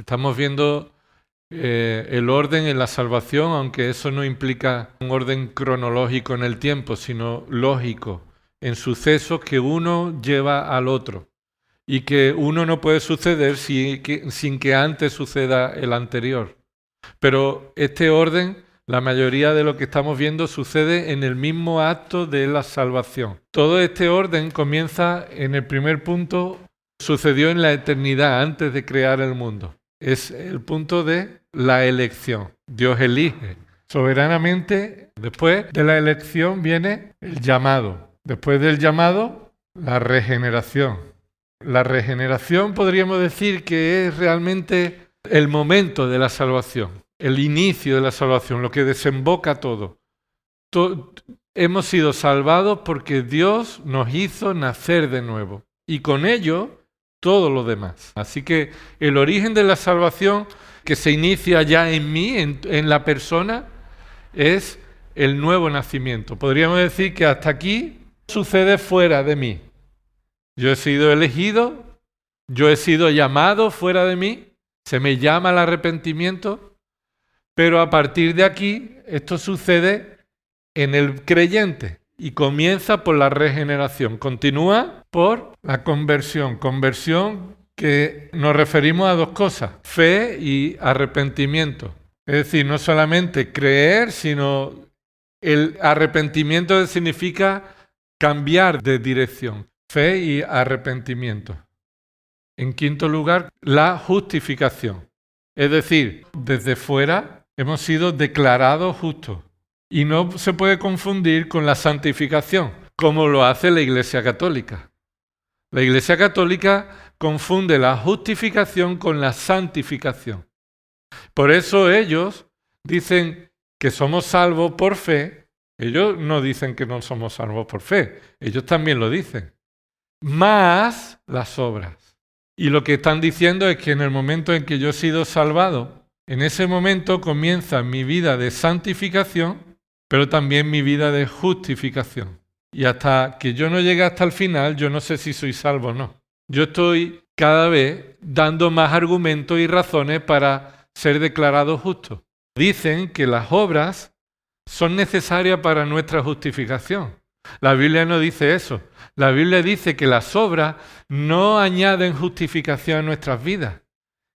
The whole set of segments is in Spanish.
Estamos viendo el orden en la salvación, aunque eso no implica un orden cronológico en el tiempo, sino lógico, en sucesos que uno lleva al otro y que uno no puede suceder sin que antes suceda el anterior. Pero este orden, la mayoría de lo que estamos viendo, sucede en el mismo acto de la salvación. Todo este orden comienza en el primer punto, sucedió en la eternidad antes de crear el mundo. Es el punto de la elección. Dios elige soberanamente. Después de la elección viene el llamado. Después del llamado, la regeneración. La regeneración podríamos decir que es realmente el momento de la salvación, el inicio de la salvación, lo que desemboca todo. Hemos sido salvados porque Dios nos hizo nacer de nuevo y con ello todo lo demás. Así que el origen de la salvación que se inicia ya en mí, en la persona, es el nuevo nacimiento. Podríamos decir que hasta aquí sucede fuera de mí. Yo he sido elegido, yo he sido llamado fuera de mí, se me llama al arrepentimiento, pero a partir de aquí esto sucede en el creyente y comienza por la regeneración, continúa por la conversión. Conversión que nos referimos a dos cosas, fe y arrepentimiento. Es decir, no solamente creer, sino el arrepentimiento significa cambiar de dirección. Fe y arrepentimiento. En quinto lugar, la justificación. Es decir, desde fuera hemos sido declarados justos. Y no se puede confundir con la santificación, como lo hace la Iglesia Católica. La Iglesia Católica confunde la justificación con la santificación. Por eso ellos dicen que somos salvos por fe. Ellos no dicen que no somos salvos por fe. Ellos también lo dicen. Más las obras. Y lo que están diciendo es que en el momento en que yo he sido salvado, en ese momento comienza mi vida de santificación, pero también mi vida de justificación. Y hasta que yo no llegue hasta el final, yo no sé si soy salvo o no. Yo estoy cada vez dando más argumentos y razones para ser declarado justo. Dicen que las obras son necesarias para nuestra justificación. La Biblia no dice eso. La Biblia dice que las obras no añaden justificación a nuestras vidas,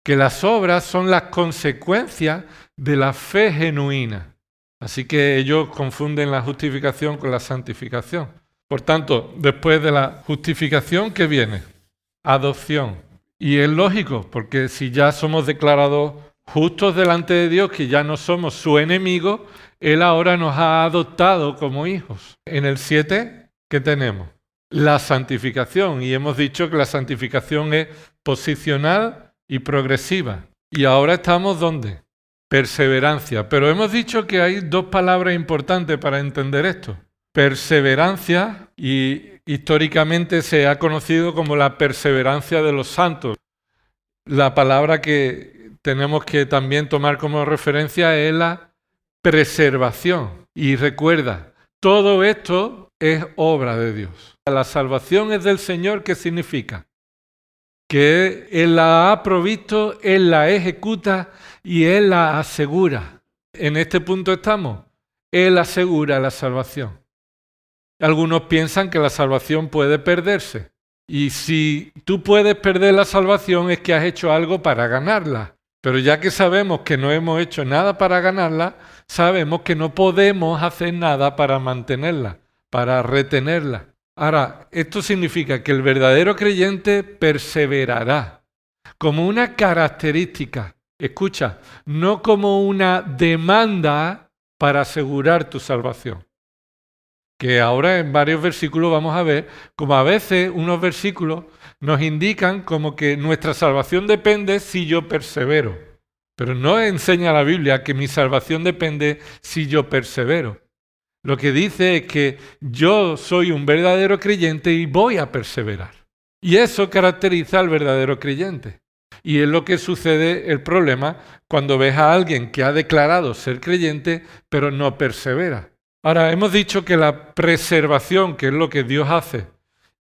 que las obras son las consecuencias de la fe genuina. Así que ellos confunden la justificación con la santificación. Por tanto, después de la justificación, ¿qué viene? Adopción. Y es lógico, porque si ya somos declarados justos delante de Dios, que ya no somos su enemigo, Él ahora nos ha adoptado como hijos. En el 7, ¿qué tenemos? La santificación. Y hemos dicho que la santificación es posicional y progresiva. Y ahora estamos ¿dónde? Perseverancia. Pero hemos dicho que hay dos palabras importantes para entender esto. Perseverancia, y históricamente se ha conocido como la perseverancia de los santos. La palabra que tenemos que también tomar como referencia es la preservación. Y recuerda, todo esto es obra de Dios. La salvación es del Señor, ¿qué significa? Que Él la ha provisto, Él la ejecuta y Él la asegura. En este punto estamos. Él asegura la salvación. Algunos piensan que la salvación puede perderse. Y si tú puedes perder la salvación es que has hecho algo para ganarla. Pero ya que sabemos que no hemos hecho nada para ganarla, sabemos que no podemos hacer nada para mantenerla, para retenerla. Ahora, esto significa que el verdadero creyente perseverará como una característica, escucha, no como una demanda para asegurar tu salvación. Que ahora en varios versículos vamos a ver como a veces unos versículos nos indican como que nuestra salvación depende si yo persevero. Pero no enseña la Biblia que mi salvación depende si yo persevero. Lo que dice es que yo soy un verdadero creyente y voy a perseverar. Y eso caracteriza al verdadero creyente. Y es lo que sucede, el problema, cuando ves a alguien que ha declarado ser creyente, pero no persevera. Ahora, hemos dicho que la preservación, que es lo que Dios hace,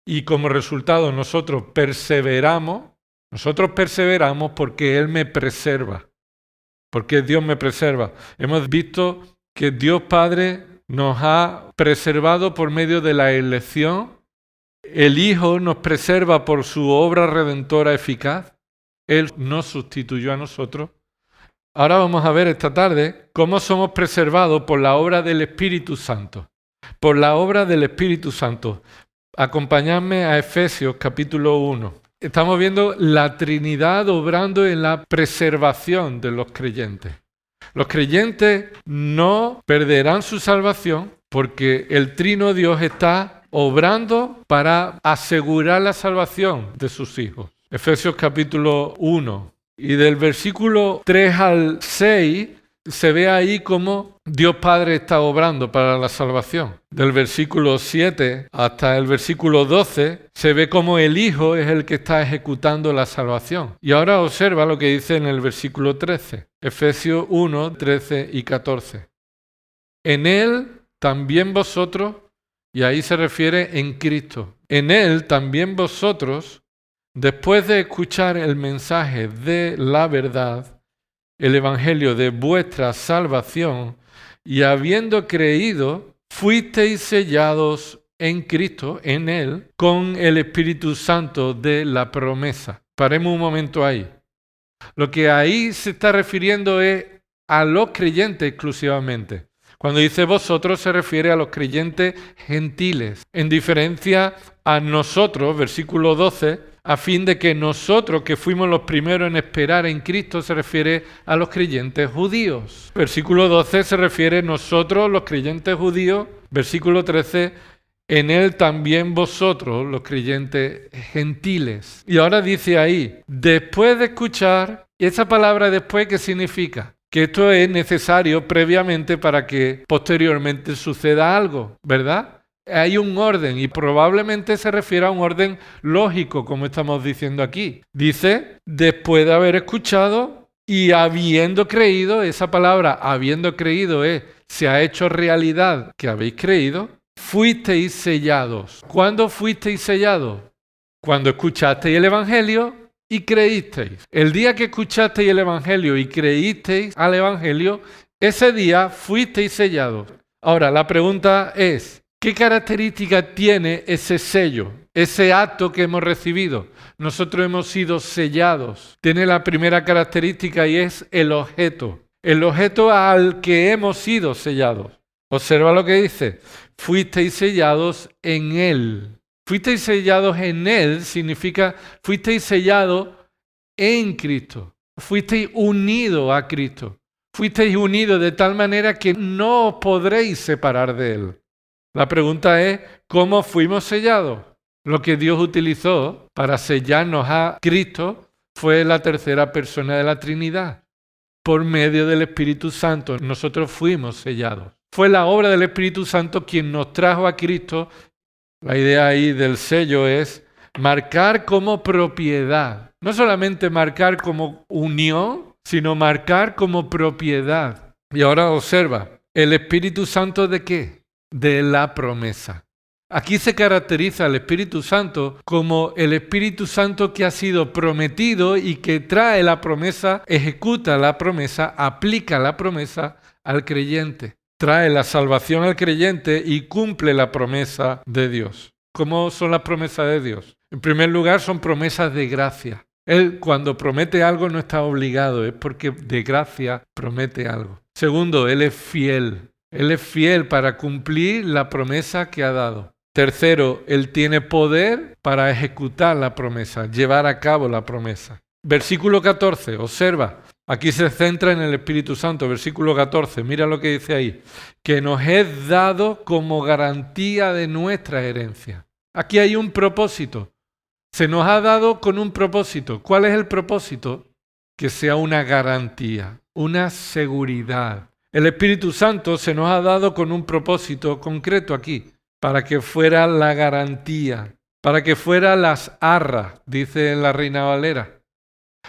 y como resultado nosotros perseveramos, Nosotros perseveramos porque Él me preserva, porque Dios me preserva. Hemos visto que Dios Padre nos ha preservado por medio de la elección. El Hijo nos preserva por su obra redentora eficaz. Él nos sustituyó a nosotros. Ahora vamos a ver esta tarde cómo somos preservados por la obra del Espíritu Santo. Por la obra del Espíritu Santo. Acompañadme a Efesios capítulo 1. Estamos viendo la Trinidad obrando en la preservación de los creyentes. Los creyentes no perderán su salvación porque el Trino Dios está obrando para asegurar la salvación de sus hijos. Efesios capítulo 1. Y del versículo 3 al 6 se ve ahí cómo Dios Padre está obrando para la salvación. Del versículo 7 hasta el versículo 12 se ve cómo el Hijo es el que está ejecutando la salvación. Y ahora observa lo que dice en el versículo 13. Efesios 1, 13 y 14. En Él también vosotros, y ahí se refiere en Cristo, en Él también vosotros, después de escuchar el mensaje de la verdad, el evangelio de vuestra salvación, y habiendo creído, fuisteis sellados en Cristo, en Él, con el Espíritu Santo de la promesa. Paremos un momento ahí. Lo que ahí se está refiriendo es a los creyentes exclusivamente. Cuando dice vosotros se refiere a los creyentes gentiles, en diferencia a nosotros, versículo 12, a fin de que nosotros, que fuimos los primeros en esperar en Cristo, se refiere a los creyentes judíos. Versículo 12 se refiere a nosotros, los creyentes judíos. Versículo 13, en Él también vosotros, los creyentes gentiles. Y ahora dice ahí, después de escuchar, esa palabra después, ¿qué significa? Que esto es necesario previamente para que posteriormente suceda algo, ¿verdad? Hay un orden y probablemente se refiere a un orden lógico, como estamos diciendo aquí. Dice, después de haber escuchado y habiendo creído, esa palabra habiendo creído es, se ha hecho realidad que habéis creído, fuisteis sellados. ¿Cuándo fuisteis sellados? Cuando escuchasteis el Evangelio y creísteis. El día que escuchasteis el Evangelio y creísteis al Evangelio, ese día fuisteis sellados. Ahora, la pregunta es, ¿qué características tiene ese sello, ese acto que hemos recibido? Nosotros hemos sido sellados. Tiene la primera característica y es el objeto al que hemos sido sellados. Observa lo que dice, fuisteis sellados en Él. Fuisteis sellados en Él significa fuisteis sellados en Cristo. Fuisteis unidos a Cristo. Fuisteis unidos de tal manera que no os podréis separar de Él. La pregunta es, ¿cómo fuimos sellados? Lo que Dios utilizó para sellarnos a Cristo fue la tercera persona de la Trinidad. Por medio del Espíritu Santo nosotros fuimos sellados. Fue la obra del Espíritu Santo quien nos trajo a Cristo. La idea ahí del sello es marcar como propiedad. No solamente marcar como unión, sino marcar como propiedad. Y ahora observa, ¿el Espíritu Santo de qué? De la promesa. Aquí se caracteriza el Espíritu Santo como el Espíritu Santo que ha sido prometido y que trae la promesa, ejecuta la promesa, aplica la promesa al creyente. Trae la salvación al creyente y cumple la promesa de Dios. ¿Cómo son las promesas de Dios? En primer lugar, son promesas de gracia. Él cuando promete algo no está obligado, es porque de gracia promete algo. Segundo, Él es fiel. Él es fiel para cumplir la promesa que ha dado. Tercero, Él tiene poder para ejecutar la promesa, llevar a cabo la promesa. Versículo 14, observa, aquí se centra en el Espíritu Santo. Versículo 14, mira lo que dice ahí. Que nos es dado como garantía de nuestra herencia. Aquí hay un propósito. Se nos ha dado con un propósito. ¿Cuál es el propósito? Que sea una garantía, una seguridad. El Espíritu Santo se nos ha dado con un propósito concreto aquí, para que fuera la garantía, para que fuera las arras, dice la Reina Valera.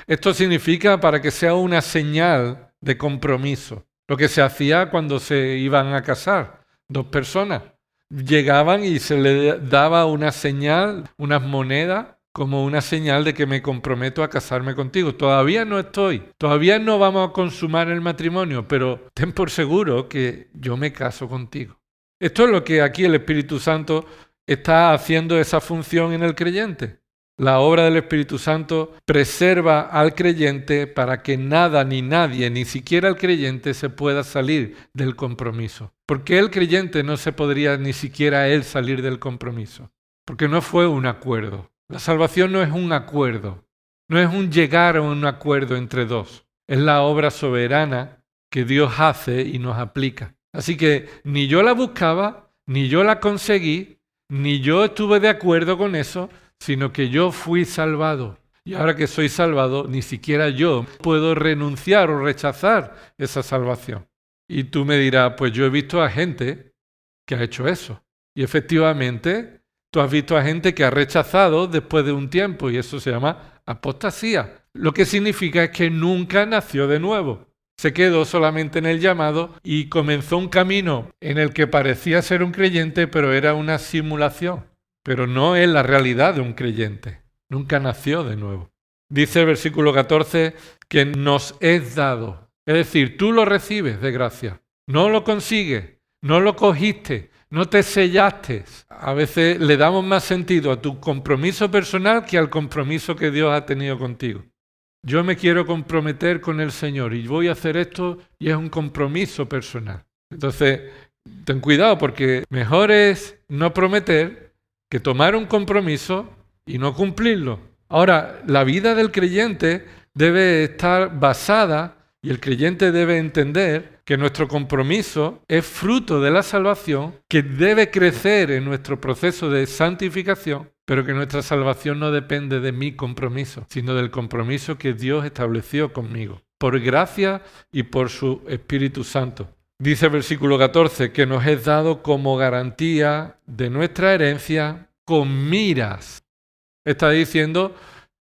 Esto significa para que sea una señal de compromiso. Lo que se hacía cuando se iban a casar, dos personas. Llegaban y se le daba una señal, unas monedas, como una señal de que me comprometo a casarme contigo. Todavía no estoy, todavía no vamos a consumar el matrimonio, pero ten por seguro que yo me caso contigo. Esto es lo que aquí el Espíritu Santo está haciendo esa función en el creyente. La obra del Espíritu Santo preserva al creyente para que nada ni nadie, ni siquiera el creyente, se pueda salir del compromiso. Porque el creyente no se podría ni siquiera él salir del compromiso. Porque no fue un acuerdo. La salvación no es un acuerdo. No es un llegar a un acuerdo entre dos. Es la obra soberana que Dios hace y nos aplica. Así que ni yo la buscaba, ni yo la conseguí, ni yo estuve de acuerdo con eso, sino que yo fui salvado. Y ahora que soy salvado, ni siquiera yo puedo renunciar o rechazar esa salvación. Y tú me dirás, pues yo he visto a gente que ha hecho eso. Y efectivamente, tú has visto a gente que ha rechazado después de un tiempo, y eso se llama apostasía. Lo que significa es que nunca nació de nuevo. Se quedó solamente en el llamado y comenzó un camino en el que parecía ser un creyente, pero era una simulación. Pero no es la realidad de un creyente. Nunca nació de nuevo. Dice el versículo 14 que nos es dado. Es decir, tú lo recibes de gracia. No lo consigues, no lo cogiste, no te sellaste. A veces le damos más sentido a tu compromiso personal que al compromiso que Dios ha tenido contigo. Yo me quiero comprometer con el Señor y voy a hacer esto y es un compromiso personal. Entonces, ten cuidado porque mejor es no prometer que tomar un compromiso y no cumplirlo. Ahora, la vida del creyente debe estar basada y el creyente debe entender que nuestro compromiso es fruto de la salvación, que debe crecer en nuestro proceso de santificación, pero que nuestra salvación no depende de mi compromiso, sino del compromiso que Dios estableció conmigo, por gracia y por su Espíritu Santo. Dice el versículo 14 que nos es dado como garantía de nuestra herencia con miras. Está diciendo,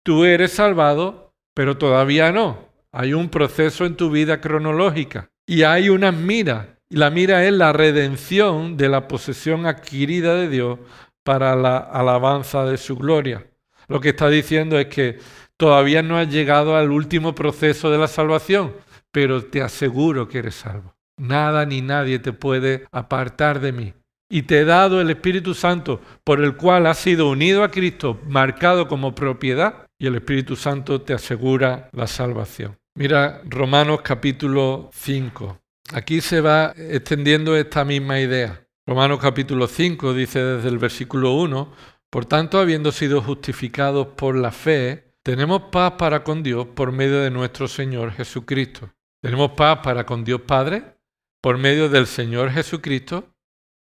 tú eres salvado, pero todavía no. Hay un proceso en tu vida cronológica y hay unas miras. Y la mira es la redención de la posesión adquirida de Dios para la alabanza de su gloria. Lo que está diciendo es que todavía no has llegado al último proceso de la salvación, pero te aseguro que eres salvo. Nada ni nadie te puede apartar de mí. Y te he dado el Espíritu Santo, por el cual has sido unido a Cristo, marcado como propiedad, y el Espíritu Santo te asegura la salvación. Mira Romanos capítulo 5. Aquí se va extendiendo esta misma idea. Romanos capítulo 5 dice desde el versículo 1, por tanto, habiendo sido justificados por la fe, tenemos paz para con Dios por medio de nuestro Señor Jesucristo. Tenemos paz para con Dios Padre por medio del Señor Jesucristo.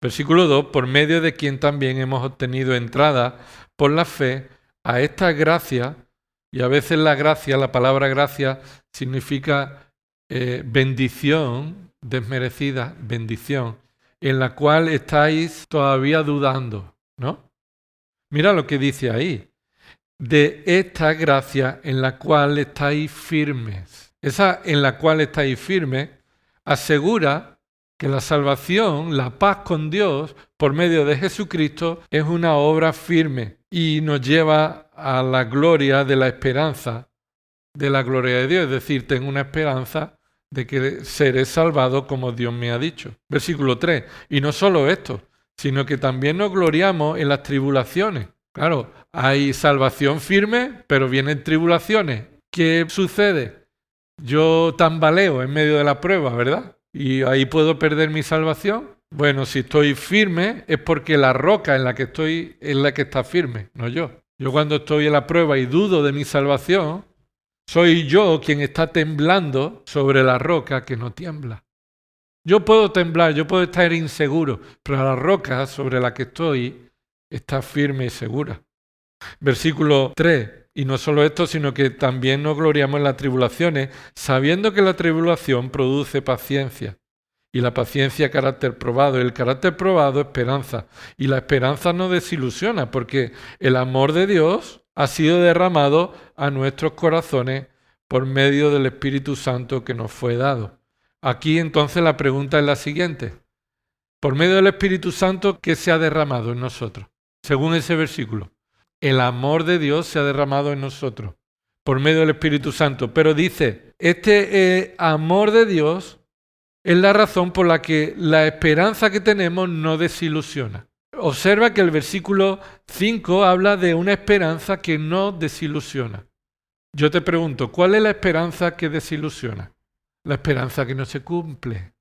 Versículo 2, por medio de quien también hemos obtenido entrada por la fe a esta gracia, y a veces la gracia, la palabra gracia, significa bendición, desmerecida bendición, en la cual estáis todavía dudando, ¿no? Mira lo que dice ahí, de esta gracia en la cual estáis firmes. Esa en la cual estáis firmes asegura que la salvación, la paz con Dios, por medio de Jesucristo, es una obra firme y nos lleva a la gloria de la esperanza, de la gloria de Dios. Es decir, tengo una esperanza de que seré salvado como Dios me ha dicho. Versículo 3. Y no solo esto, sino que también nos gloriamos en las tribulaciones. Claro, hay salvación firme, pero vienen tribulaciones. ¿Qué sucede? Yo tambaleo en medio de la prueba, ¿verdad? ¿Y ahí puedo perder mi salvación? Bueno, si estoy firme es porque la roca en la que estoy es la que está firme, no yo. Yo cuando estoy en la prueba y dudo de mi salvación, soy yo quien está temblando sobre la roca que no tiembla. Yo puedo temblar, yo puedo estar inseguro, pero la roca sobre la que estoy está firme y segura. Versículo 3. Y no solo esto, sino que también nos gloriamos en las tribulaciones, sabiendo que la tribulación produce paciencia. Y la paciencia, carácter probado. Y el carácter probado, esperanza. Y la esperanza no desilusiona, porque el amor de Dios ha sido derramado a nuestros corazones por medio del Espíritu Santo que nos fue dado. Aquí entonces la pregunta es la siguiente. Por medio del Espíritu Santo, ¿qué se ha derramado en nosotros? Según ese versículo. el amor de Dios se ha derramado en nosotros por medio del Espíritu Santo. Pero dice, este amor de Dios es la razón por la que la esperanza que tenemos no desilusiona. Observa que el versículo 5 habla de una esperanza que no desilusiona. Yo te pregunto, ¿cuál es la esperanza que desilusiona? La esperanza que no se cumple.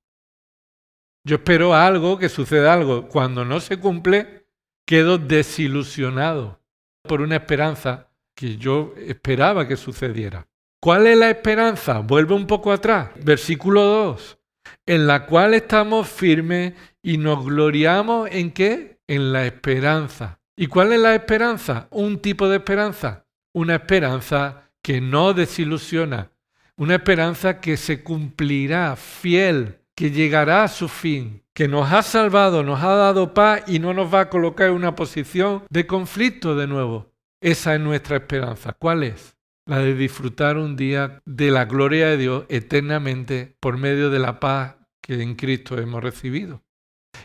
Yo espero algo, que suceda algo. Cuando no se cumple, quedo desilusionado por una esperanza que yo esperaba que sucediera. ¿Cuál es la esperanza? Vuelve un poco atrás. Versículo 2. En la cual estamos firmes y nos gloriamos ¿en qué? En la esperanza. ¿Y cuál es la esperanza? Un tipo de esperanza. Una esperanza que no desilusiona. Una esperanza que se cumplirá, fiel, que llegará a su fin, que nos ha salvado, nos ha dado paz y no nos va a colocar en una posición de conflicto de nuevo. Esa es nuestra esperanza. ¿Cuál es? La de disfrutar un día de la gloria de Dios eternamente por medio de la paz que en Cristo hemos recibido.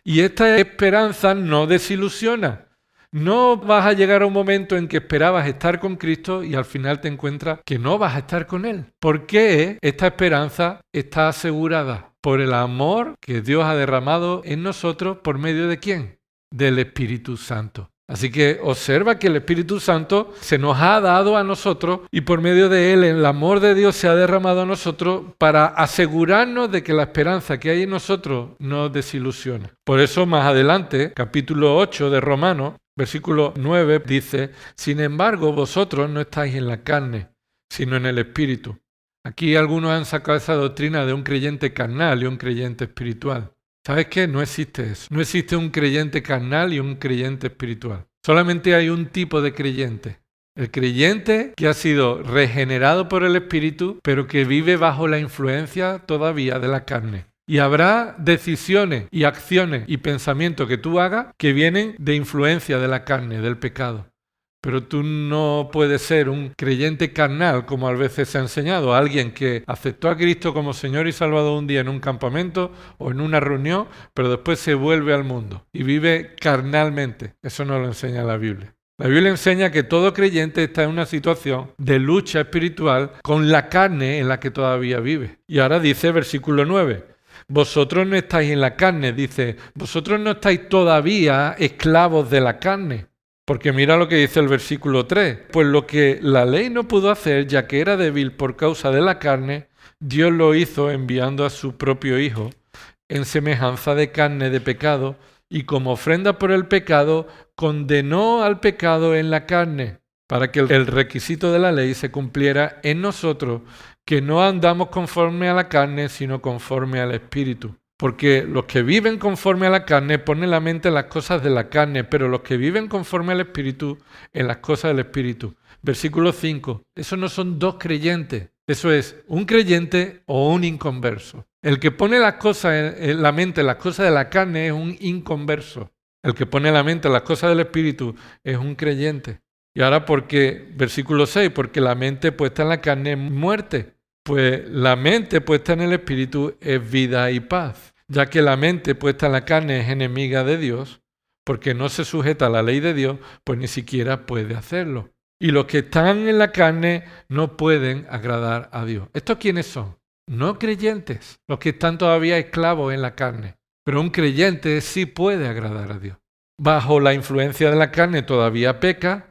Y esta esperanza no desilusiona. No vas a llegar a un momento en que esperabas estar con Cristo y al final te encuentras que no vas a estar con Él. ¿Por qué esta esperanza está asegurada? Por el amor que Dios ha derramado en nosotros por medio de ¿quién? Del Espíritu Santo. Así que observa que el Espíritu Santo se nos ha dado a nosotros y por medio de Él el amor de Dios se ha derramado a nosotros para asegurarnos de que la esperanza que hay en nosotros no desilusiona. Por eso más adelante, capítulo 8 de Romanos, versículo 9 dice, sin embargo vosotros no estáis en la carne, sino en el Espíritu. Aquí algunos han sacado esa doctrina de un creyente carnal y un creyente espiritual. ¿Sabes qué? No existe eso. No existe un creyente carnal y un creyente espiritual. Solamente hay un tipo de creyente. El creyente que ha sido regenerado por el Espíritu, pero que vive bajo la influencia todavía de la carne. Y habrá decisiones y acciones y pensamientos que tú hagas que vienen de influencia de la carne, del pecado. Pero tú no puedes ser un creyente carnal, como a veces se ha enseñado, alguien que aceptó a Cristo como Señor y Salvador un día en un campamento o en una reunión, pero después se vuelve al mundo y vive carnalmente. Eso no lo enseña la Biblia. La Biblia enseña que todo creyente está en una situación de lucha espiritual con la carne en la que todavía vive. Y ahora dice versículo 9, vosotros no estáis en la carne, dice, vosotros no estáis todavía esclavos de la carne. Porque mira lo que dice el versículo 3. Pues lo que la ley no pudo hacer, ya que era débil por causa de la carne, Dios lo hizo enviando a su propio Hijo en semejanza de carne de pecado, y como ofrenda por el pecado, condenó al pecado en la carne, para que el requisito de la ley se cumpliera en nosotros, que no andamos conforme a la carne, sino conforme al Espíritu. Porque los que viven conforme a la carne ponen la mente en las cosas de la carne, pero los que viven conforme al Espíritu, en las cosas del Espíritu. Versículo 5. Esos no son dos creyentes. Eso es un creyente o un inconverso. El que pone las cosas en la mente en las cosas de la carne es un inconverso. El que pone la mente en las cosas del Espíritu es un creyente. Y ahora, versículo 6, porque la mente puesta en la carne es muerte. Pues la mente puesta en el Espíritu es vida y paz, ya que la mente puesta en la carne es enemiga de Dios, porque no se sujeta a la ley de Dios, pues ni siquiera puede hacerlo. Y los que están en la carne no pueden agradar a Dios. ¿Estos quiénes son? No creyentes, los que están todavía esclavos en la carne. Pero un creyente sí puede agradar a Dios. Bajo la influencia de la carne todavía peca,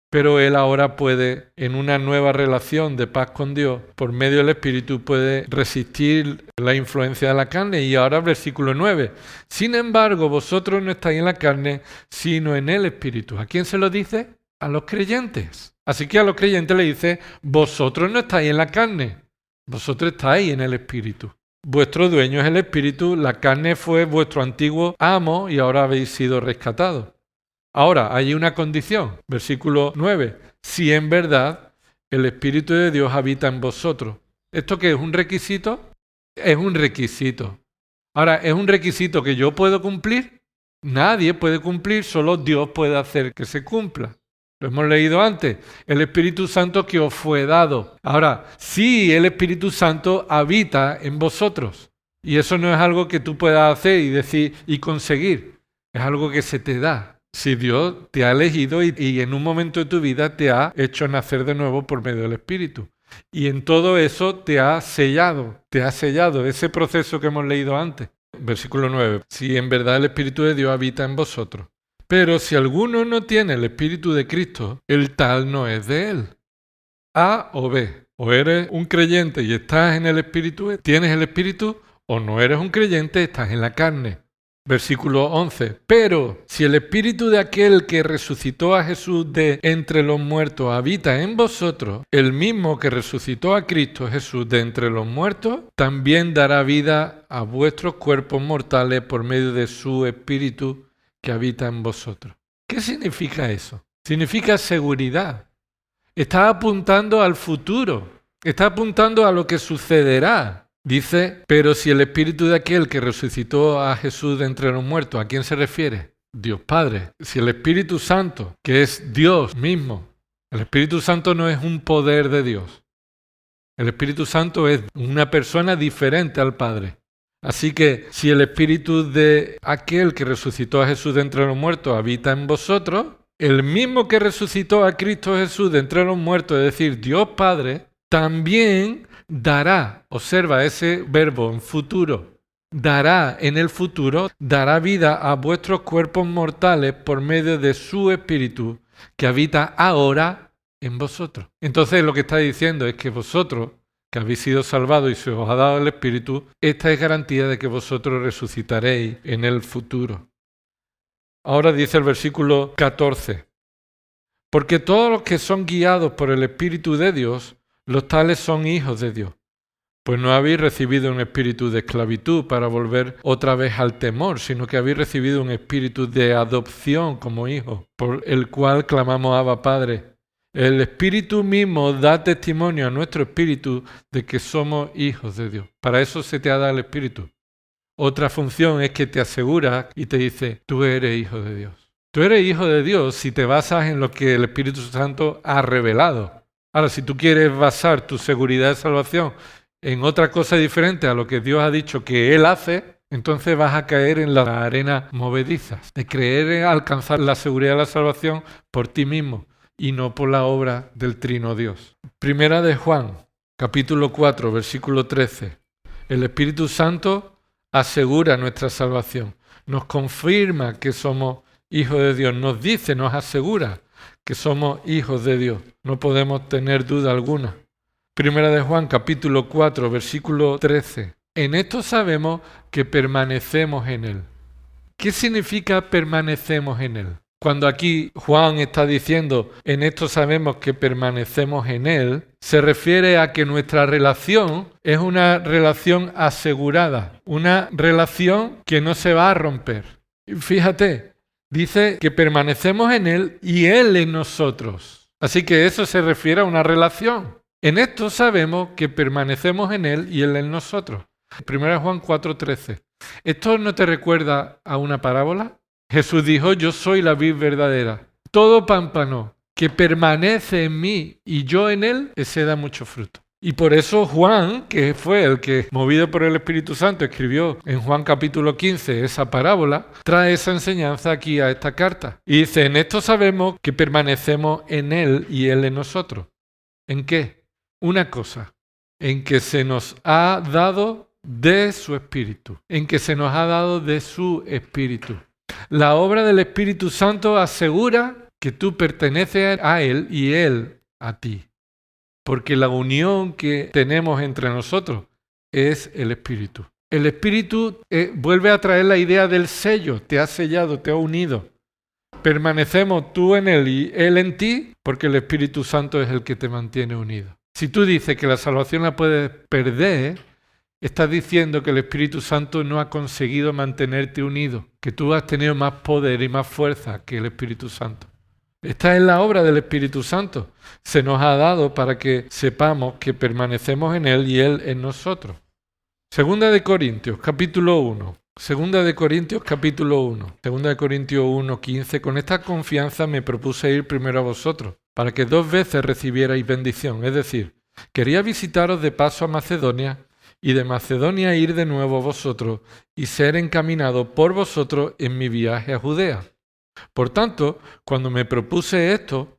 pero él ahora puede, en una nueva relación de paz con Dios, por medio del Espíritu, puede resistir la influencia de la carne. Y ahora versículo 9. Sin embargo, vosotros no estáis en la carne, sino en el Espíritu. ¿A quién se lo dice? A los creyentes. Así que a los creyentes le dice, vosotros no estáis en la carne, vosotros estáis en el Espíritu. Vuestro dueño es el Espíritu, la carne fue vuestro antiguo amo y ahora habéis sido rescatados. Ahora, hay una condición, versículo 9, si en verdad el Espíritu de Dios habita en vosotros. ¿Esto qué es un requisito? Es un requisito. Ahora, ¿es un requisito que yo puedo cumplir? Nadie puede cumplir, solo Dios puede hacer que se cumpla. Lo hemos leído antes, el Espíritu Santo que os fue dado. Ahora, sí, el Espíritu Santo habita en vosotros. Y eso no es algo que tú puedas hacer y decir y conseguir, es algo que se te da. Si Dios te ha elegido y en un momento de tu vida te ha hecho nacer de nuevo por medio del Espíritu. Y en todo eso te ha sellado ese proceso que hemos leído antes. Versículo 9. Si en verdad el Espíritu de Dios habita en vosotros. Pero si alguno no tiene el Espíritu de Cristo, el tal no es de él. A o B. O eres un creyente y estás en el Espíritu, tienes el Espíritu, o no eres un creyente, estás en la carne. Versículo 11. Pero si el Espíritu de aquel que resucitó a Jesús de entre los muertos habita en vosotros, el mismo que resucitó a Cristo Jesús de entre los muertos, también dará vida a vuestros cuerpos mortales por medio de su Espíritu que habita en vosotros. ¿Qué significa eso? Significa seguridad. Está apuntando al futuro. Está apuntando a lo que sucederá. Dice, pero si el Espíritu de aquel que resucitó a Jesús de entre los muertos, ¿a quién se refiere? Dios Padre. Si el Espíritu Santo, que es Dios mismo, el Espíritu Santo no es un poder de Dios. El Espíritu Santo es una persona diferente al Padre. Así que si el Espíritu de aquel que resucitó a Jesús de entre los muertos habita en vosotros, el mismo que resucitó a Cristo Jesús de entre los muertos, es decir, Dios Padre, también dará, observa ese verbo en futuro, dará en el futuro, dará vida a vuestros cuerpos mortales por medio de su Espíritu que habita ahora en vosotros. Entonces lo que está diciendo es que vosotros, que habéis sido salvados y se os ha dado el Espíritu, esta es garantía de que vosotros resucitaréis en el futuro. Ahora dice el versículo 14, porque todos los que son guiados por el Espíritu de Dios, los tales son hijos de Dios. Pues no habéis recibido un espíritu de esclavitud para volver otra vez al temor, sino que habéis recibido un espíritu de adopción como hijos, por el cual clamamos Abba Padre. El Espíritu mismo da testimonio a nuestro espíritu de que somos hijos de Dios. Para eso se te ha dado el Espíritu. Otra función es que te asegura y te dice, tú eres hijo de Dios. Tú eres hijo de Dios si te basas en lo que el Espíritu Santo ha revelado. Ahora, si tú quieres basar tu seguridad de salvación en otra cosa diferente a lo que Dios ha dicho que Él hace, entonces vas a caer en la arena movediza, de creer en alcanzar la seguridad de la salvación por ti mismo y no por la obra del Trino Dios. Primera de Juan, capítulo 4, versículo 13. El Espíritu Santo asegura nuestra salvación, nos confirma que somos hijos de Dios, nos dice, nos asegura que somos hijos de Dios. No podemos tener duda alguna. Primera de Juan, capítulo 4, versículo 13. En esto sabemos que permanecemos en Él. ¿Qué significa permanecemos en Él? Cuando aquí Juan está diciendo, en esto sabemos que permanecemos en Él, se refiere a que nuestra relación es una relación asegurada, una relación que no se va a romper. Fíjate, dice que permanecemos en Él y Él en nosotros. Así que eso se refiere a una relación. En esto sabemos que permanecemos en Él y Él en nosotros. 1 Juan 4:13. ¿Esto no te recuerda a una parábola? Jesús dijo, yo soy la vid verdadera. Todo pámpano que permanece en mí y yo en él, ese da mucho fruto. Y por eso Juan, que fue el que, movido por el Espíritu Santo, escribió en Juan capítulo 15 esa parábola, trae esa enseñanza aquí a esta carta. Y dice, en esto sabemos que permanecemos en él y él en nosotros. ¿En qué? Una cosa, en que se nos ha dado de su Espíritu, en que se nos ha dado de su Espíritu. La obra del Espíritu Santo asegura que tú perteneces a Él y Él a ti. Porque la unión que tenemos entre nosotros es el Espíritu. El Espíritu vuelve a traer la idea del sello, te ha sellado, te ha unido. Permanecemos tú en Él y Él en ti porque el Espíritu Santo es el que te mantiene unido. Si tú dices que la salvación la puedes perder, estás diciendo que el Espíritu Santo no ha conseguido mantenerte unido, que tú has tenido más poder y más fuerza que el Espíritu Santo. Esta es la obra del Espíritu Santo. Se nos ha dado para que sepamos que permanecemos en Él y Él en nosotros. Segunda de Corintios, capítulo 1. Segunda de Corintios, capítulo 1. Segunda de Corintios 1, 15. Con esta confianza me propuse ir primero a vosotros, para que 2 veces recibierais bendición. Es decir, quería visitaros de paso a Macedonia, y de Macedonia ir de nuevo a vosotros y ser encaminado por vosotros en mi viaje a Judea. Por tanto, cuando me propuse esto,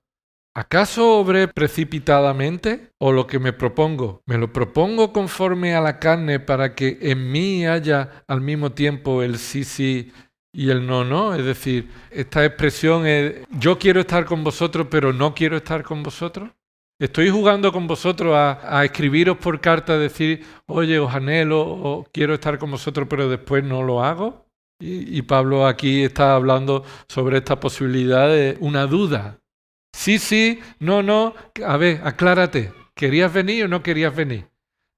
¿acaso obré precipitadamente? ¿O lo que me propongo? ¿Me lo propongo conforme a la carne para que en mí haya al mismo tiempo el sí, sí y el no, no? Es decir, esta expresión es, yo quiero estar con vosotros, pero no quiero estar con vosotros. ¿Estoy jugando con vosotros a escribiros por carta, decir, oye, os anhelo o quiero estar con vosotros, pero después no lo hago? Y Pablo aquí está hablando sobre esta posibilidad de una duda. Sí, sí, no, no. A ver, aclárate. ¿Querías venir o no querías venir?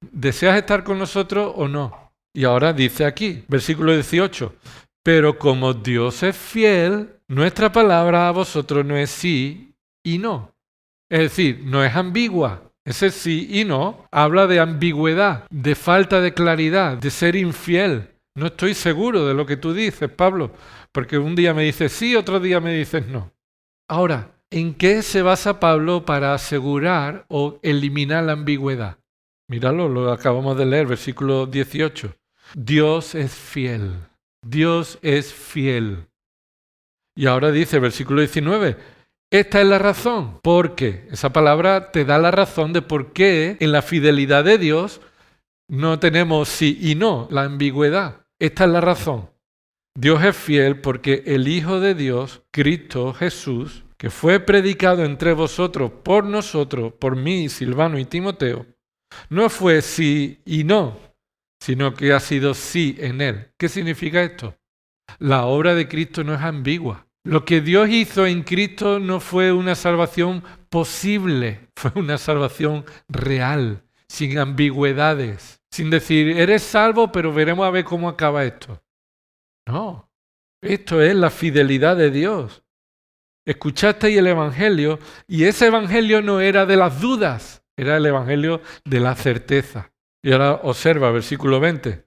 ¿Deseas estar con nosotros o no? Y ahora dice aquí, versículo 18, pero como Dios es fiel, nuestra palabra a vosotros no es sí y no. Es decir, no es ambigua. Ese sí y no habla de ambigüedad, de falta de claridad, de ser infiel. No estoy seguro de lo que tú dices, Pablo, porque un día me dices sí, otro día me dices no. Ahora, ¿en qué se basa Pablo para asegurar o eliminar la ambigüedad? Míralo, lo acabamos de leer, versículo 18. Dios es fiel. Dios es fiel. Y ahora dice, versículo 19, esta es la razón, porque esa palabra te da la razón de por qué en la fidelidad de Dios no tenemos sí y no, la ambigüedad. Esta es la razón. Dios es fiel porque el Hijo de Dios, Cristo Jesús, que fue predicado entre vosotros por nosotros, por mí, Silvano y Timoteo, no fue sí y no, sino que ha sido sí en él. ¿Qué significa esto? La obra de Cristo no es ambigua. Lo que Dios hizo en Cristo no fue una salvación posible, fue una salvación real, sin ambigüedades, sin decir, eres salvo, pero veremos a ver cómo acaba esto. No, esto es la fidelidad de Dios. Escuchasteis el Evangelio y ese Evangelio no era de las dudas, era el Evangelio de la certeza. Y ahora observa versículo 20.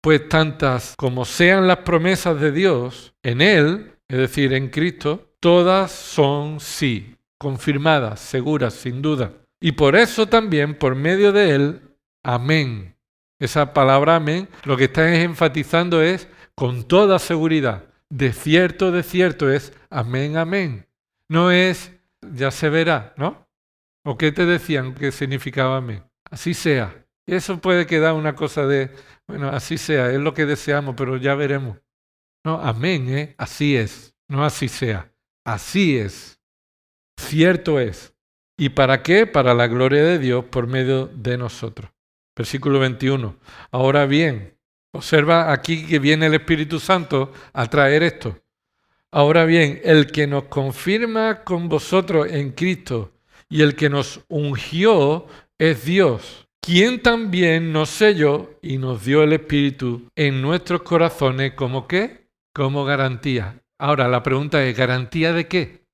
Pues tantas como sean las promesas de Dios en Él, es decir, en Cristo, todas son sí, confirmadas, seguras, sin duda. Y por eso también, por medio de Él, amén. Esa palabra amén, lo que está enfatizando es con toda seguridad. De cierto es amén, amén. No es ya se verá, ¿no? ¿O qué te decían que significaba amén? Así sea. Y eso puede quedar una cosa de, bueno, así sea, es lo que deseamos, pero ya veremos. No, amén, así es, no así sea. Así es. Cierto es. ¿Y para qué? Para la gloria de Dios por medio de nosotros. Versículo 21. Ahora bien, observa aquí que viene el Espíritu Santo a traer esto. Ahora bien, el que nos confirma con vosotros en Cristo y el que nos ungió es Dios, quien también nos selló y nos dio el Espíritu en nuestros corazones como ¿qué? Como garantía. Ahora la pregunta es, ¿garantía de qué?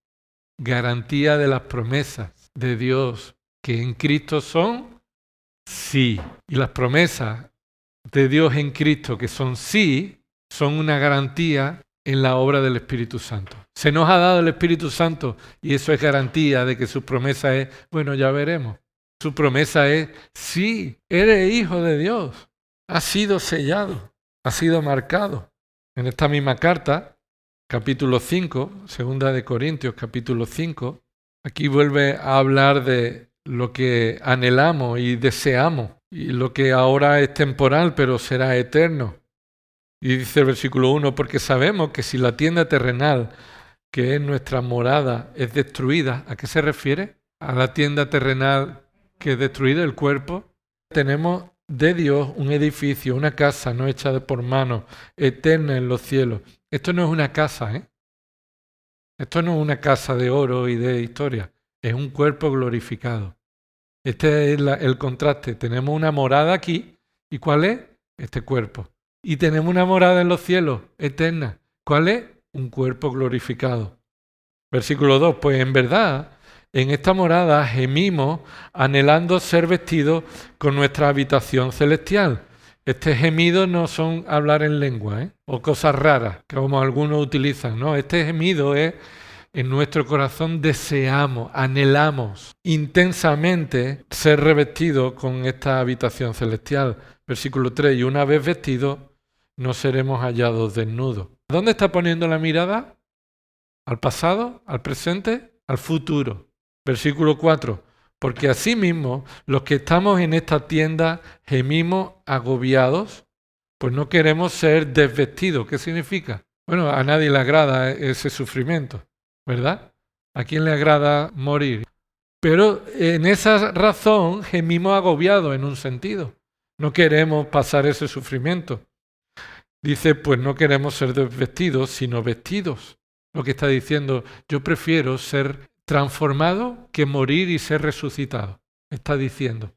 Garantía de las promesas de Dios que en Cristo son sí. Y las promesas de Dios en Cristo que son sí, son una garantía en la obra del Espíritu Santo. Se nos ha dado el Espíritu Santo y eso es garantía de que su promesa es, bueno, ya veremos. Su promesa es, sí, eres hijo de Dios, has sido sellado, has sido marcado. En esta misma carta, capítulo 5, segunda de Corintios, capítulo 5, aquí vuelve a hablar de lo que anhelamos y deseamos y lo que ahora es temporal pero será eterno. Y dice el versículo 1, porque sabemos que si la tienda terrenal, que es nuestra morada, es destruida, ¿a qué se refiere? A la tienda terrenal que es destruida, el cuerpo. Tenemos de Dios un edificio, una casa no hecha por manos, eterna en los cielos. Esto no es una casa, ¿eh? Esto no es una casa de oro y de historia, es un cuerpo glorificado. Este es el contraste. Tenemos una morada aquí, ¿y cuál es? Este cuerpo. Y tenemos una morada en los cielos, eterna. ¿Cuál es? Un cuerpo glorificado. Versículo 2. Pues en verdad, en esta morada gemimos anhelando ser vestidos con nuestra habitación celestial. Este gemido no son hablar en lengua, o cosas raras, como algunos utilizan. No, este gemido es en nuestro corazón deseamos, anhelamos intensamente ser revestidos con esta habitación celestial. Versículo 3. Y una vez vestidos, no seremos hallados desnudos. ¿Dónde está poniendo la mirada? al pasado, al presente, al futuro. Versículo 4. Porque asimismo, los que estamos en esta tienda gemimos agobiados, pues no queremos ser desvestidos. ¿Qué significa? Bueno, a nadie le agrada ese sufrimiento, ¿verdad? ¿A quién le agrada morir? Pero en esa razón gemimos agobiados en un sentido. No queremos pasar ese sufrimiento. Dice, pues no queremos ser desvestidos, sino vestidos. Lo que está diciendo, yo prefiero ser transformado que morir y ser resucitado. Está diciendo,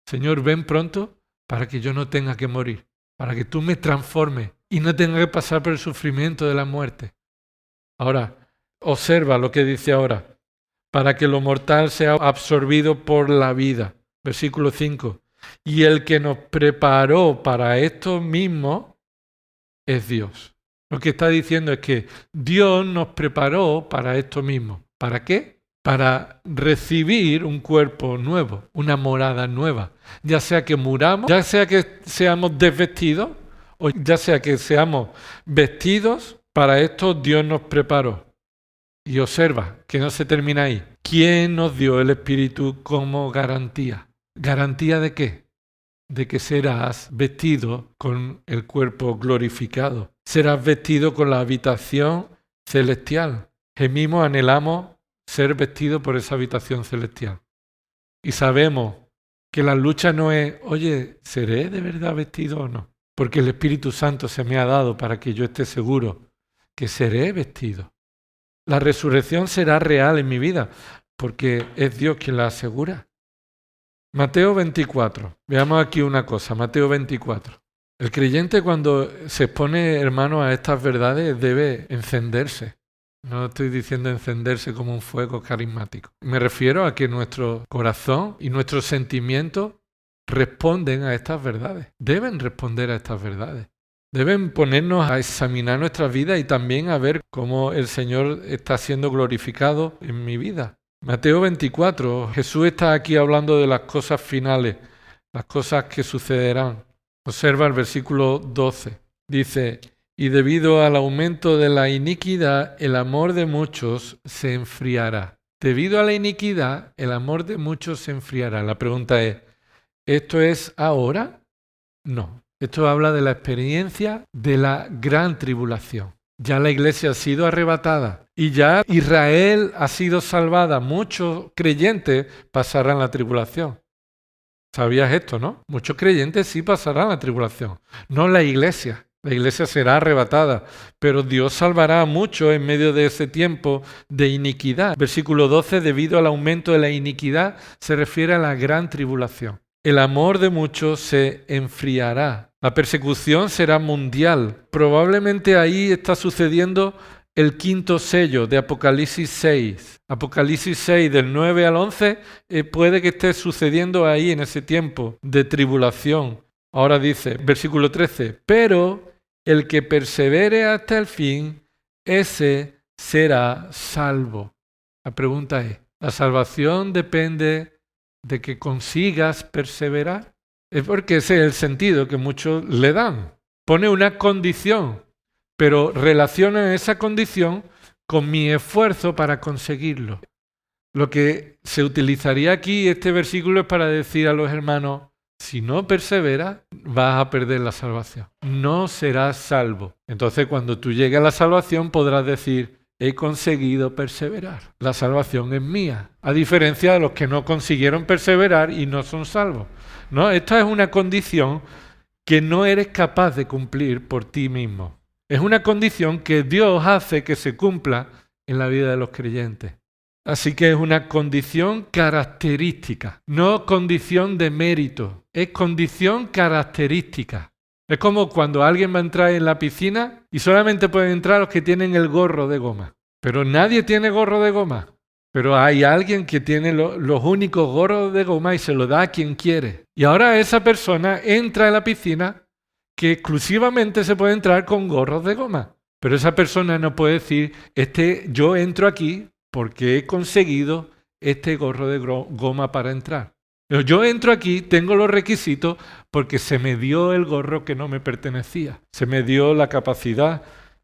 Señor, ven pronto para que yo no tenga que morir, para que tú me transformes y no tenga que pasar por el sufrimiento de la muerte. Ahora, observa lo que dice ahora, para que lo mortal sea absorbido por la vida. Versículo 5. Y el que nos preparó para esto mismo es Dios. Lo que está diciendo es que Dios nos preparó para esto mismo. ¿Para qué? Para recibir un cuerpo nuevo, una morada nueva. Ya sea que muramos, ya sea que seamos desvestidos, o ya sea que seamos vestidos, para esto Dios nos preparó. Y observa, que no se termina ahí. ¿Quién nos dio el Espíritu como garantía? ¿Garantía de qué? De que serás vestido con el cuerpo glorificado. Serás vestido con la habitación celestial. Gemimos, anhelamos ser vestidos por esa habitación celestial. Y sabemos que la lucha no es, oye, ¿seré de verdad vestido o no? Porque el Espíritu Santo se me ha dado para que yo esté seguro que seré vestido. La resurrección será real en mi vida, porque es Dios quien la asegura. Mateo 24. Veamos aquí una cosa, Mateo 24. El creyente cuando se expone, hermano, a estas verdades debe encenderse. No estoy diciendo encenderse como un fuego carismático. Me refiero a que nuestro corazón y nuestros sentimientos responden a estas verdades. Deben responder a estas verdades. Deben ponernos a examinar nuestras vidas y también a ver cómo el Señor está siendo glorificado en mi vida. Mateo 24, Jesús está aquí hablando de las cosas finales, las cosas que sucederán. Observa el versículo 12. Dice, y debido al aumento de la iniquidad, el amor de muchos se enfriará. Debido a la iniquidad, el amor de muchos se enfriará. La pregunta es, ¿esto es ahora? No. Esto habla de la experiencia de la gran tribulación. Ya la iglesia ha sido arrebatada y ya Israel ha sido salvada. Muchos creyentes pasarán la tribulación. ¿Sabías esto, no? Muchos creyentes sí pasarán la tribulación, no la iglesia. La iglesia será arrebatada, pero Dios salvará a muchos en medio de ese tiempo de iniquidad. Versículo 12, debido al aumento de la iniquidad, se refiere a la gran tribulación. El amor de muchos se enfriará. La persecución será mundial. Probablemente ahí está sucediendo el quinto sello de Apocalipsis 6. Apocalipsis 6 del 9 al 11 puede que esté sucediendo ahí en ese tiempo de tribulación. Ahora dice, versículo 13, pero el que persevere hasta el fin, ese será salvo. La pregunta es, ¿la salvación depende de que consigas perseverar? Es porque ese es el sentido que muchos le dan. Pone una condición, pero relaciona esa condición con mi esfuerzo para conseguirlo. Lo que se utilizaría aquí, este versículo, es para decir a los hermanos, si no perseveras, vas a perder la salvación. No serás salvo. Entonces, cuando tú llegues a la salvación, podrás decir, he conseguido perseverar. La salvación es mía. A diferencia de los que no consiguieron perseverar y no son salvos. No, esta es una condición que no eres capaz de cumplir por ti mismo. Es una condición que Dios hace que se cumpla en la vida de los creyentes. Así que es una condición característica, no condición de mérito, es condición característica. Es como cuando alguien va a entrar en la piscina y solamente pueden entrar los que tienen el gorro de goma. Pero nadie tiene gorro de goma. Pero hay alguien que tiene los únicos gorros de goma y se lo da a quien quiere. Y ahora esa persona entra en la piscina que exclusivamente se puede entrar con gorros de goma. Pero esa persona no puede decir, yo entro aquí porque he conseguido este gorro de goma para entrar. Pero yo entro aquí, tengo los requisitos porque se me dio el gorro que no me pertenecía. Se me dio la capacidad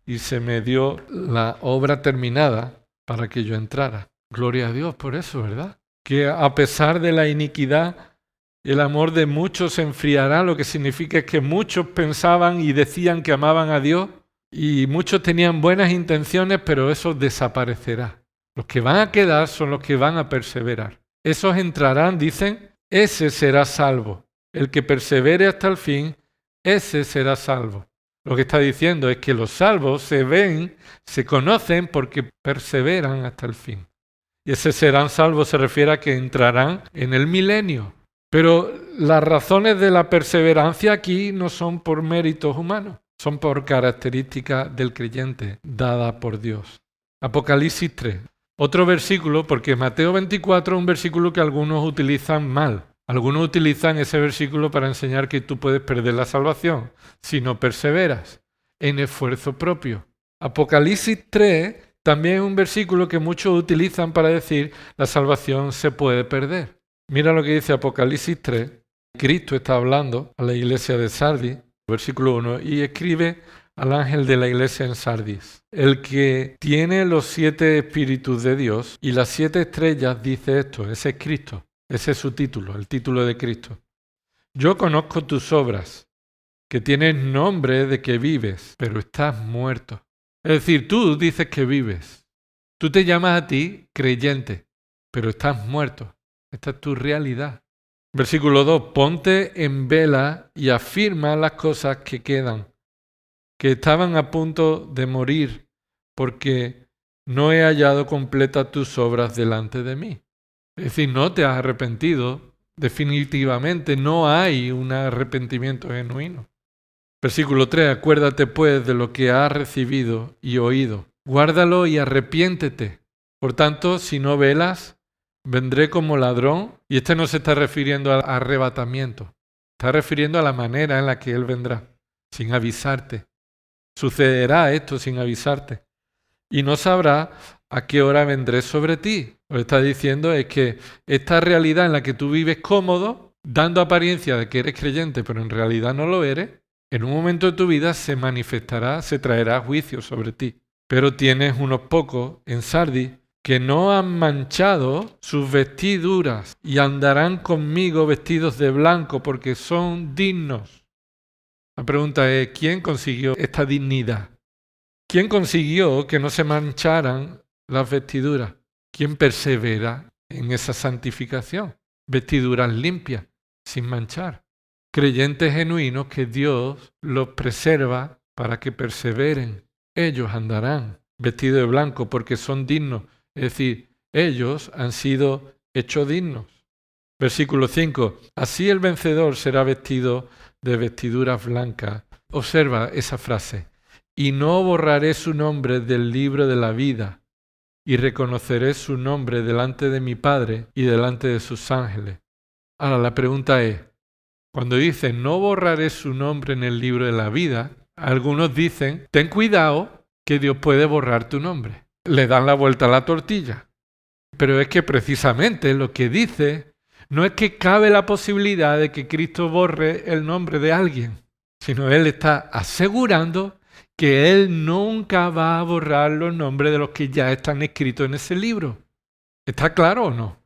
y se me dio la obra terminada para que yo entrara. Gloria a Dios por eso, ¿verdad? Que a pesar de la iniquidad, el amor de muchos se enfriará, lo que significa que muchos pensaban y decían que amaban a Dios y muchos tenían buenas intenciones, pero eso desaparecerá. Los que van a quedar son los que van a perseverar. Esos entrarán, dicen, ese será salvo. El que persevere hasta el fin, ese será salvo. Lo que está diciendo es que los salvos se ven, se conocen porque perseveran hasta el fin. Y ese serán salvos se refiere a que entrarán en el milenio. Pero las razones de la perseverancia aquí no son por méritos humanos, son por características del creyente dada por Dios. Apocalipsis 3. Otro versículo, porque Mateo 24 es un versículo que algunos utilizan mal. Algunos utilizan ese versículo para enseñar que tú puedes perder la salvación si no perseveras en esfuerzo propio. Apocalipsis 3 también es un versículo que muchos utilizan para decir la salvación se puede perder. Mira lo que dice Apocalipsis 3. Cristo está hablando a la iglesia de Sardis, versículo 1, y escribe al ángel de la iglesia en Sardis. El que tiene los 7 espíritus de Dios y las 7 estrellas dice esto, ese es Cristo, ese es su título, el título de Cristo. Yo conozco tus obras, que tienes nombre de que vives, pero estás muerto. Es decir, tú dices que vives. Tú te llamas a ti creyente, pero estás muerto. Esta es tu realidad. Versículo 2. Ponte en vela y afirma las cosas que quedan, que estaban a punto de morir, porque no he hallado completas tus obras delante de mí. Es decir, no te has arrepentido. Definitivamente no hay un arrepentimiento genuino. Versículo 3. Acuérdate pues de lo que has recibido y oído. Guárdalo y arrepiéntete. Por tanto, si no velas, vendré como ladrón. Y no se está refiriendo al arrebatamiento. Está refiriendo a la manera en la que Él vendrá, sin avisarte. Sucederá esto sin avisarte. Y no sabrá a qué hora vendré sobre ti. Lo que está diciendo es que esta realidad en la que tú vives cómodo, dando apariencia de que eres creyente, pero en realidad no lo eres, en un momento de tu vida se manifestará, se traerá juicio sobre ti. Pero tienes unos pocos en Sardis que no han manchado sus vestiduras y andarán conmigo vestidos de blanco porque son dignos. La pregunta es, ¿quién consiguió esta dignidad? ¿Quién consiguió que no se mancharan las vestiduras? ¿Quién persevera en esa santificación? Vestiduras limpias, sin manchar. Creyentes genuinos que Dios los preserva para que perseveren. Ellos andarán vestidos de blanco porque son dignos. Es decir, ellos han sido hechos dignos. Versículo 5. Así el vencedor será vestido de vestiduras blancas. Observa esa frase. Y no borraré su nombre del libro de la vida, y reconoceré su nombre delante de mi Padre y delante de sus ángeles. Ahora la pregunta es, cuando dice no borraré su nombre en el libro de la vida, algunos dicen, ten cuidado que Dios puede borrar tu nombre. Le dan la vuelta a la tortilla. Pero es que precisamente lo que dice no es que cabe la posibilidad de que Cristo borre el nombre de alguien, sino Él está asegurando que Él nunca va a borrar los nombres de los que ya están escritos en ese libro. ¿Está claro o no?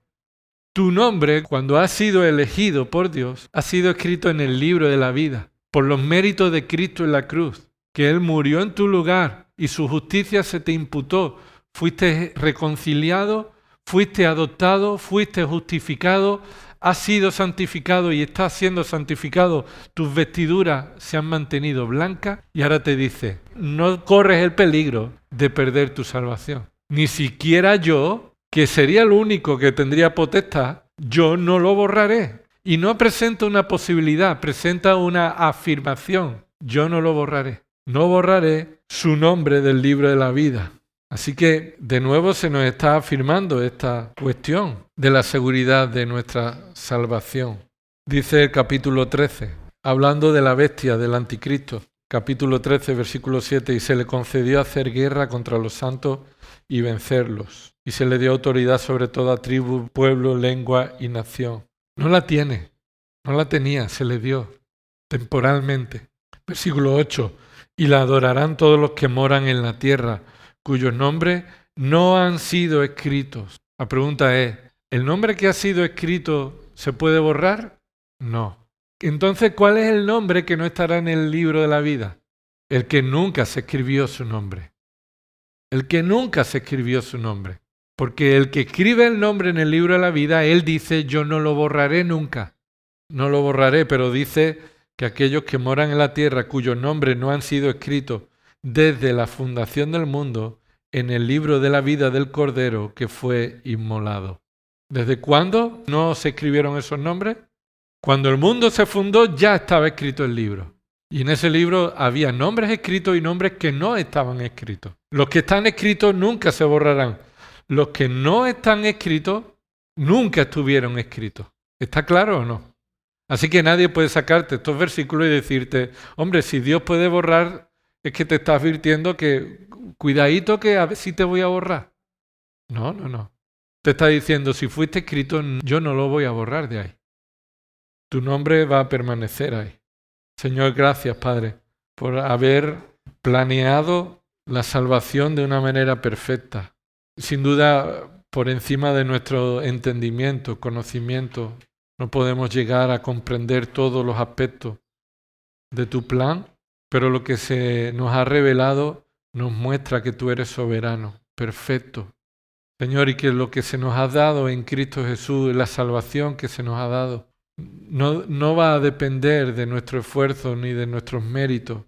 Tu nombre, cuando has sido elegido por Dios, ha sido escrito en el libro de la vida, por los méritos de Cristo en la cruz, que Él murió en tu lugar y su justicia se te imputó. Fuiste reconciliado, fuiste adoptado, fuiste justificado, has sido santificado y estás siendo santificado. Tus vestiduras se han mantenido blancas y ahora te dice, no corres el peligro de perder tu salvación. Ni siquiera yo, que sería el único que tendría potestad, yo no lo borraré. Y no presenta una posibilidad, presenta una afirmación. Yo no lo borraré. No borraré su nombre del libro de la vida. Así que de nuevo se nos está afirmando esta cuestión de la seguridad de nuestra salvación. Dice el capítulo 13, hablando de la bestia, del anticristo, capítulo 13, versículo 7, y se le concedió hacer guerra contra los santos y vencerlos. Y se le dio autoridad sobre toda tribu, pueblo, lengua y nación. No la tiene, no la tenía, se le dio temporalmente. Versículo 8. y la adorarán todos los que moran en la tierra, cuyos nombres no han sido escritos. La pregunta es, ¿el nombre que ha sido escrito se puede borrar? No. Entonces, ¿cuál es el nombre que no estará en el libro de la vida? El que nunca se escribió su nombre. El que nunca se escribió su nombre. Porque el que escribe el nombre en el libro de la vida, él dice, yo no lo borraré nunca. No lo borraré, pero dice que aquellos que moran en la tierra, cuyos nombres no han sido escritos desde la fundación del mundo, en el libro de la vida del Cordero que fue inmolado. ¿Desde cuándo no se escribieron esos nombres? Cuando el mundo se fundó ya estaba escrito el libro. Y en ese libro había nombres escritos y nombres que no estaban escritos. Los que están escritos nunca se borrarán. Los que no están escritos nunca estuvieron escritos. ¿Está claro o no? Así que nadie puede sacarte estos versículos y decirte, hombre, si Dios puede borrar, es que te está advirtiendo que cuidadito que a ver si te voy a borrar. No, no, no. Te está diciendo, si fuiste escrito, yo no lo voy a borrar de ahí. Tu nombre va a permanecer ahí. Señor, gracias, Padre, por haber planeado la salvación de una manera perfecta. Sin duda, por encima de nuestro entendimiento, conocimiento, no podemos llegar a comprender todos los aspectos de tu plan, pero lo que se nos ha revelado nos muestra que tú eres soberano, perfecto. Señor, y que lo que se nos ha dado en Cristo Jesús, la salvación que se nos ha dado, no va a depender de nuestro esfuerzo ni de nuestros méritos,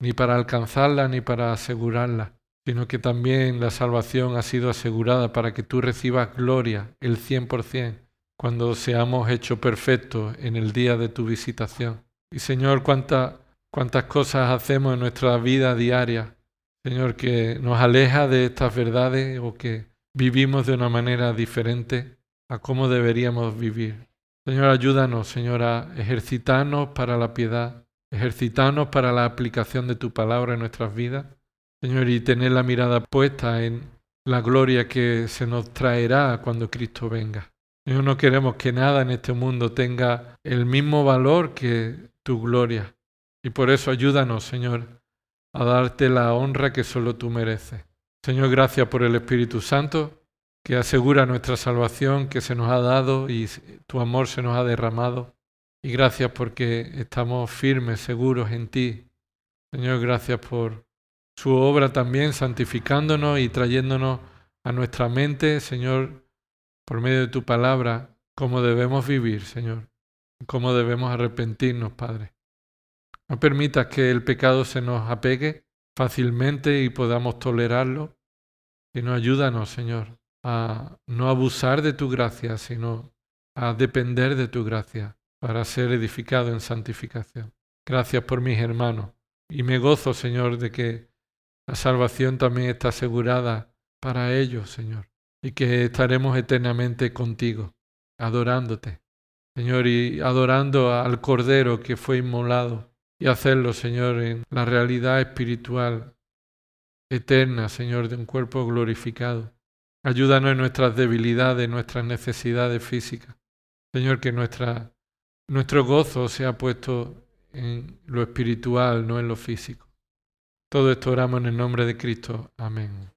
ni para alcanzarla ni para asegurarla, sino que también la salvación ha sido asegurada para que tú recibas gloria, el 100%, cuando seamos hechos perfectos en el día de tu visitación. Y Señor, cuántas cosas hacemos en nuestra vida diaria, Señor, que nos aleja de estas verdades o que vivimos de una manera diferente a cómo deberíamos vivir. Señor, ayúdanos, Señor, a ejercitarnos para la piedad, ejercitarnos para la aplicación de tu palabra en nuestras vidas, Señor, y tener la mirada puesta en la gloria que se nos traerá cuando Cristo venga. Señor, no queremos que nada en este mundo tenga el mismo valor que tu gloria. Y por eso ayúdanos, Señor, a darte la honra que solo tú mereces. Señor, gracias por el Espíritu Santo, que asegura nuestra salvación, que se nos ha dado y tu amor se nos ha derramado. Y gracias porque estamos firmes, seguros en ti. Señor, gracias por su obra también, santificándonos y trayéndonos a nuestra mente, Señor, por medio de tu palabra, cómo debemos vivir, Señor, cómo debemos arrepentirnos, Padre. No permitas que el pecado se nos apegue fácilmente y podamos tolerarlo, sino ayúdanos, Señor, a no abusar de tu gracia, sino a depender de tu gracia para ser edificado en santificación. Gracias por mis hermanos. Y me gozo, Señor, de que la salvación también está asegurada para ellos, Señor. Y que estaremos eternamente contigo, adorándote, Señor, y adorando al Cordero que fue inmolado. Y hacerlo, Señor, en la realidad espiritual eterna, Señor, de un cuerpo glorificado. Ayúdanos en nuestras debilidades, en nuestras necesidades físicas. Señor, que nuestro gozo sea puesto en lo espiritual, no en lo físico. Todo esto oramos en el nombre de Cristo. Amén.